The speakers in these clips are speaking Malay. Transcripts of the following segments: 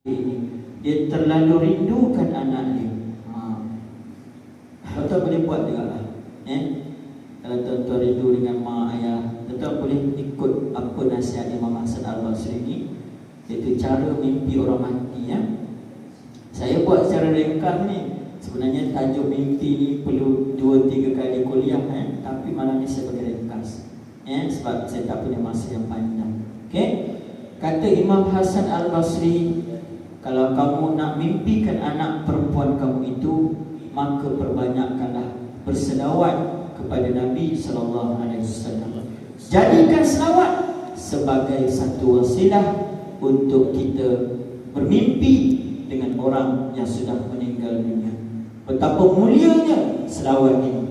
Dia terlalu rindukan anak dia. Tuan-tuan boleh buat juga lah. Kalau tuan-tuan rindu dengan mak ayah, tuan-tuan boleh ikut apa nasihat Imam Hasan Al-Basri ni, iaitu cara mimpi orang mati. Saya buat secara ringkas ni. Sebenarnya tajuk mimpi ni perlu 2-3 kali kuliah, tapi malam ni saya bagi ringkas, sebab saya tak punya masa yang panjang. Okey. Kata Imam Hasan Al-Basri, kalau kamu nak mimpikan anak perempuan kamu itu, maka perbanyakkanlah berselawat kepada Nabi SAW. Jadikan selawat sebagai satu wasilah untuk kita bermimpi dengan orang yang sudah meninggal dunia. Betapa mulianya selawat ini.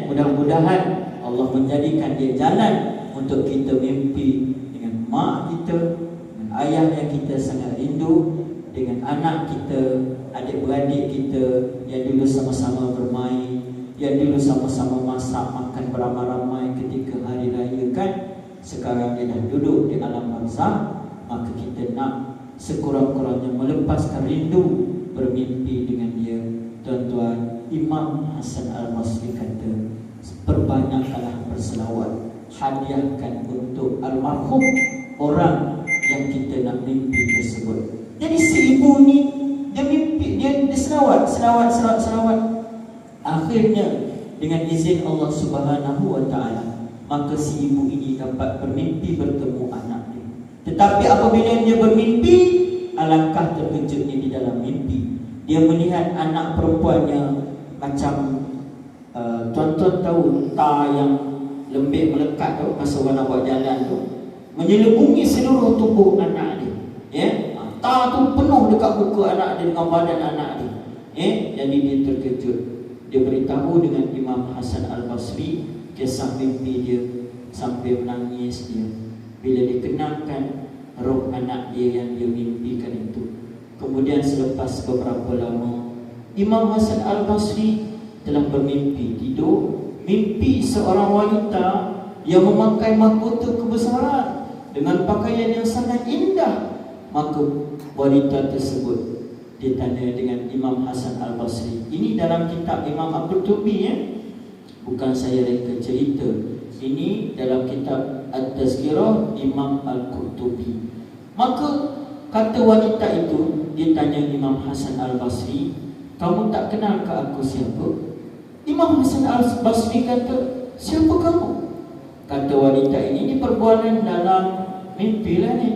Mudah-mudahan Allah menjadikan dia jalan untuk kita mimpi dengan mak kita, dengan ayah yang kita sangat rindu, dengan anak kita, adik-beradik kita yang dulu sama-sama bermain, yang dulu sama-sama masak makan beramai-ramai ketika hari raya kan. Sekarang dia dah duduk di alam barzah. Maka kita nak sekurang-kurangnya melepaskan rindu bermimpi dengan dia. Tuan-tuan, Imam Hasan Al-Basri kata, perbanyakkanlah berselawat, hadiahkan untuk almarhum orang yang kita nak mimpi tersebut. Jadi si ibu ni, dia mimpi, dia selawat. Akhirnya dengan izin Allah Subhanahu wa Ta'ala, maka si ibu ini dapat bermimpi bertemu anak dia. Tetapi apabila dia bermimpi, alangkah terkejutnya di dalam mimpi. Dia melihat anak perempuannya macam tuan-tuan tahu tar yang lembik melekat tu, masa orang nak buat jalan tu, menyelubungi seluruh tubuh anak dia. Tar tu penuh dekat muka anak dia, dengan badan anak dia. Jadi dia terkejut. Dia beritahu dengan Imam Hasan Al-Basri kisah mimpi dia, sampai menangis dia bila dikenangkan roh anak dia yang dia mimpikan itu. Kemudian selepas beberapa lama, Imam Hasan Al-Basri telah bermimpi tidur, mimpi seorang wanita yang memakai mahkota kebesaran dengan pakaian yang sangat indah. Maka wanita tersebut ditanya dengan Imam Hasan Al-Basri. Ini dalam kitab Imam Al-Qurtubi, bukan saya reka cerita. Ini dalam kitab At-Tazkirah Imam Al-Qurtubi. Maka kata wanita itu, dia tanya Imam Hasan Al-Basri, kamu tak kenal ke aku siapa? Imam Hasan Al-Basri kata, siapa kamu? Kata wanita ini perbualan dalam mimpi lah ni.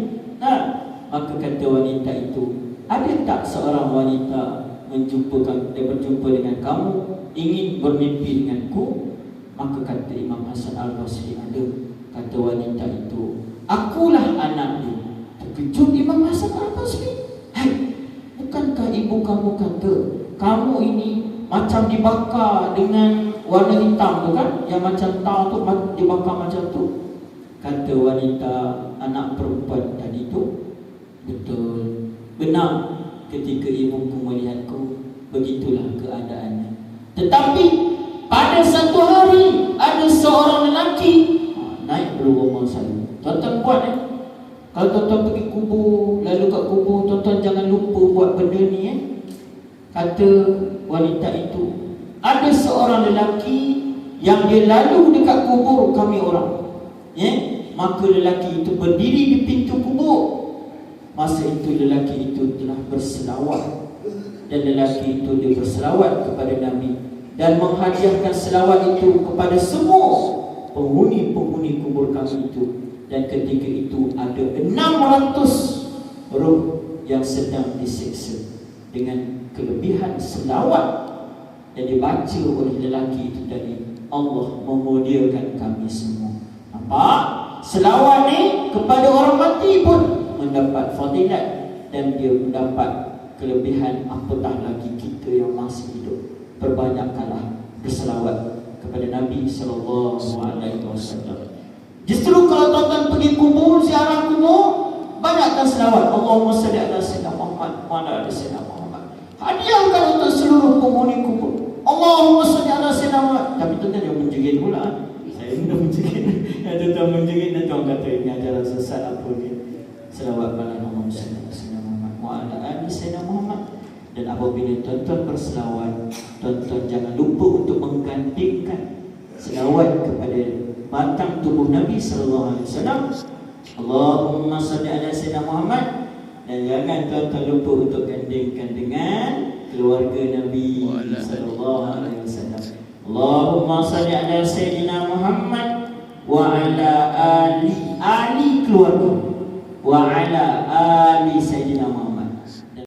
Maka kata wanita itu, ada tak seorang wanita berjumpa dengan kamu, ingin bermimpi denganku? Maka kata Imam Hasan Al-Basri, ada. Kata wanita itu, akulah anak dia. Terkejut Imam Hasan Al-Basri. Bukankah ibu kamu kata kamu ini macam dibakar dengan warna hitam tu kan? Yang macam tar tu dibakar macam tu. Kata wanita anak perempuan tadi tu, betul, benar. Ketika ibuku melihatku, begitulah keadaannya. Tetapi pada satu hari ada seorang lelaki naik berumah saya. Tuan-tuan buat kalau tuan-tuan pergi kubur, lalu kat kubur, tuan-tuan jangan lupa buat benda ni. Kata wanita itu, ada seorang lelaki yang dia lalu dekat kubur kami orang. Maka lelaki itu berdiri di pintu kubur. Masa itu lelaki itu telah berselawat, dan lelaki itu dia berselawat kepada Nabi dan menghadiahkan selawat itu kepada semua penghuni-penghuni kubur kami itu. Dan ketika itu ada 600 roh yang sedang disiksa dengan kelebihan selawat yang dibaca oleh lelaki itu tadi. Allah memuliakan kami semua. Nampak? Selawat ni kepada orang mati pun mendapat fadilat, dan dia mendapat kelebihan, apatah lagi kita yang masih hidup. Perbanyakkanlah berselawat kepada Nabi SAW. Justru kalau tuan-tuan pergi kubur, ziarah kubur, banyakkan selawat. Allahumma salli ala sayyidina Muhammad wa ala ali sayyidina Muhammad. Hadiahkan untuk seluruh penghuni kubur. Allahumma salli ala sayyidina Muhammad. Tapi tuan-tuan jangan menjerit pula. Saya sudah menjerit. Yang tuan-tuan menjerit, nanti orang kata ini ajaran sesat apa ni. Selawat pada Allahumma salli ala sayyidina Muhammad wa ala Sayyidina Muhammad. Dan apabila tuan-tuan berselawat, tuan-tuan jangan lupa untuk menggandingkan selawat kepada batang tubuh Nabi sallallahu alaihi wasallam. Allahumma salli ala Sayyidina Muhammad. Dan jangan tuan-tuan lupa untuk gandingkan dengan keluarga Nabi sallallahu alaihi wasallam. Allahumma salli ala Sayyidina Muhammad wa ala ali keluarga wa ala ali Sayyidina